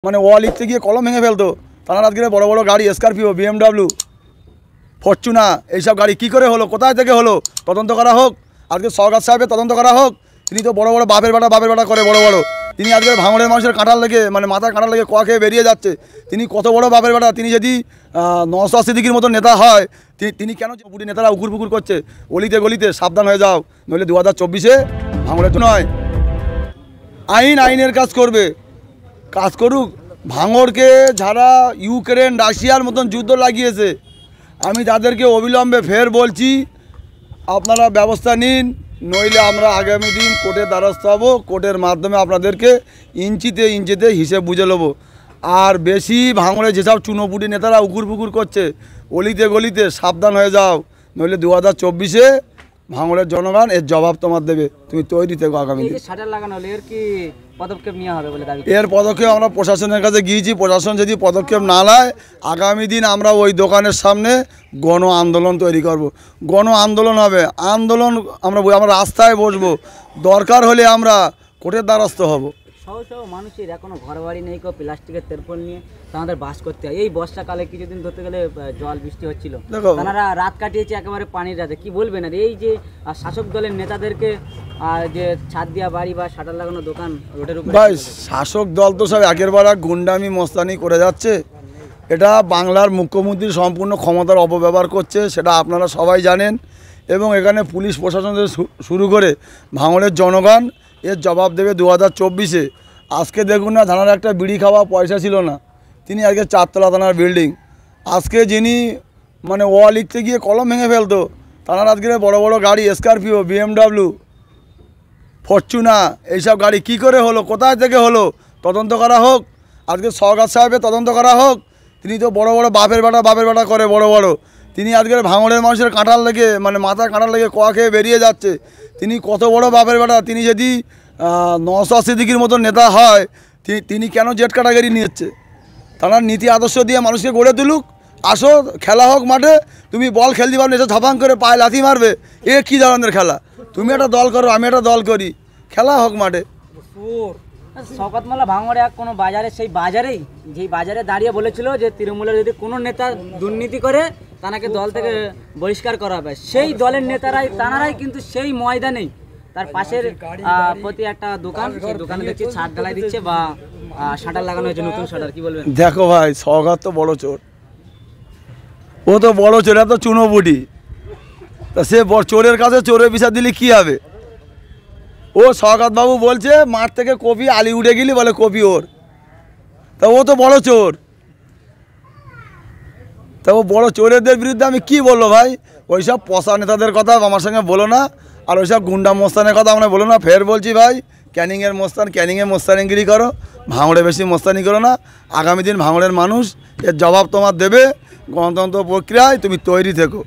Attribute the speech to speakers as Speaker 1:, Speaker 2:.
Speaker 1: মানে ও লিখতে গিয়ে কলম ভেঙে ফেলতো। তারা আজকে বড় বড় গাড়ি স্করপিও, BMW, ফরচুনার এইসব গাড়ি কী করে হলো, কোথায় থেকে হলো, তদন্ত করা হোক। আজকে সরকার সাহেবের তদন্ত করা হোক। তিনি তো বড় বড় বাপের বেটা করে বড় বড়। তিনি আজকে ভাঙড়ের মানুষের কাঁটাল লেগে মানে মাথায় কাঁটাল লেগে কোয়া খেয়ে বেরিয়ে যাচ্ছে। তিনি কত বড় বাপের বেটা। তিনি যদি নওশাদ সিদ্দিকীর মতো নেতা হয়, তিনি কেন বুড়ি নেতারা উকুর পুকুর করছে অলিতে গলিতে? সাবধান হয়ে যাও, নইলে 2024-এ ভাঙড়ের নয়, আইনের কাজ করবে। কাজ করুক। ভাঙড়কে যারা ইউক্রেন রাশিয়ার মতন যুদ্ধ লাগিয়েছে, আমি তাদেরকে অবিলম্বে ফের বলছি, আপনারা ব্যবস্থা নিন, নইলে আমরা আগামী দিন কোর্টের দ্বারস্থ হব। কোর্টের মাধ্যমে আপনাদেরকে ইঞ্চিতে হিসেব বুঝে নেব। আর বেশি ভাঙড়ে যেসব চুনোপুটি নেতারা উকুর পুকুর করছে অলিতে গলিতে, সাবধান হয়ে যাও, নইলে 2024-এ ভাঙড়ের জনগণ এর জবাব তোমার দেবে। তুমি তৈরি থেকো। আগামী দিন এর পদক্ষেপ আমরা প্রশাসনের কাছে গিয়েছি। প্রশাসন যদি পদক্ষেপ না নেয়, আগামী দিন আমরা ওই দোকানের সামনে গণ আন্দোলন তৈরি করব। গণ আন্দোলন হবে। আন্দোলন আমরা রাস্তায় বসবো। দরকার হলে আমরা কোর্টের দ্বারস্থ হব।
Speaker 2: সহ মানুষের এখনো ঘর বাড়ি নেই, কেউ প্লাস্টিকের তেরপল নিয়ে তাদের বাস করতে হয়। এই বর্ষাকালে কিছুদিন ধরতে গেলে জল বৃষ্টি হচ্ছিল, তারা রাত কাটিয়েছে একেবারে পানির রাতে। কি বলবেন? আর এই যে শাসক দলের নেতাদেরকে যে ছাদ দেওয়া বাড়ি বা শাটার লাগানো দোকান রোডের উপর,
Speaker 1: ভাই শাসক দল তো সব একের বার গুন্ডামি মস্তানি করে যাচ্ছে। এটা বাংলার মুখ্যমন্ত্রী সম্পূর্ণ ক্ষমতার অপব্যবহার করছে, সেটা আপনারা সবাই জানেন। এবং এখানে পুলিশ প্রশাসন থেকে শুরু করে ভাঙড়ের জনগণ এর জবাব দেবে 2024-এ। আজকে দেখুন না, থানার একটা বিড়ি খাওয়া পয়সা ছিল না, তিনি আজকে 4তলা থানার বিল্ডিং। আজকে যিনি মানে ও লিখতে গিয়ে কলম ভেঙে ফেলতো, তারা আজকে বড় বড় গাড়ি স্করপিও, BMW, ফরচুনার এইসব গাড়ি কী করে হলো, কোথায় থেকে হলো, তদন্ত করা হোক। আজকে সরকার সাহেবের তদন্ত করা হোক। তিনি তো বড় বড় বাপের বেটা করে বড় বড়। তিনি আজকে ভাঙড়ের মানুষের কাঁটাল লেগে মানে মাথায় কাঁটাল লেগে কোয়া খেয়ে বেরিয়ে যাচ্ছে। তিনি কত বড় বাপের বেটা। তিনি যদি নওশাদ সিদ্দিকীর মতো নেতা হয়, তিনি কেন জেট ক্যাটাগরি নিচ্ছে? তারা নীতি আদর্শ দিয়ে মানুষকে গড়ে তুলুক। আসো, খেলা হোক মাঠে। তুমি বল খেলতে পারবে, এসে ঝাপাং করে পায়ে লাথি মারবে, এ কী ধরনের খেলা? তুমি একটা দল করো, আমি একটা দল করি, খেলা হোক মাঠে।
Speaker 2: শওকত মোল্লা ভাঙড়ে কোনো বাজারে, সেই বাজারেই যেই বাজারে দাঁড়িয়ে বলেছিল যে তৃণমূলের যদি কোনো নেতা দুর্নীতি করে তাকে দল থেকে বহিষ্কার করা হবে, সেই দলের তারাই কিন্তু সেই ময়দানেই তার পাশের প্রতি একটা দোকান, সেই দোকানে দেখছি ছাদ ঢালাই দিচ্ছে বা শাটার লাগানো হয়েছে, নতুন শাটার। কি বলবেন?
Speaker 1: দেখো ভাই, শওকত তো বড় চোর, ও তো বড় চোর, এত চুনোপুটি। তা সে চোরের কাছে চোরের বিচার দিলে কী হবে? ও শওকত বাবু বলছে মাঠ থেকে কপি আলি উঠে গেলি, বলে কপি ওর। তা ও তো বড় চোর। তা ও বড় চোরেদের বিরুদ্ধে আমি কি বলবো ভাই? ওইসব পশা নেতাদের কথা আমার সঙ্গে বলো না, আর ওইসব গুন্ডা মোস্তানের কথা আমরা বলো না। ফের বলছি ভাই, ক্যানিংয়ের মোস্তানিগিরি করো, ভাঙড়ে বেশি মোস্তানি করো না। আগামী দিন ভাঙড়ের মানুষ এর জবাব তোমার দেবে। গণতন্ত্র প্রক্রিয়ায় তুমি তৈরি থেকো।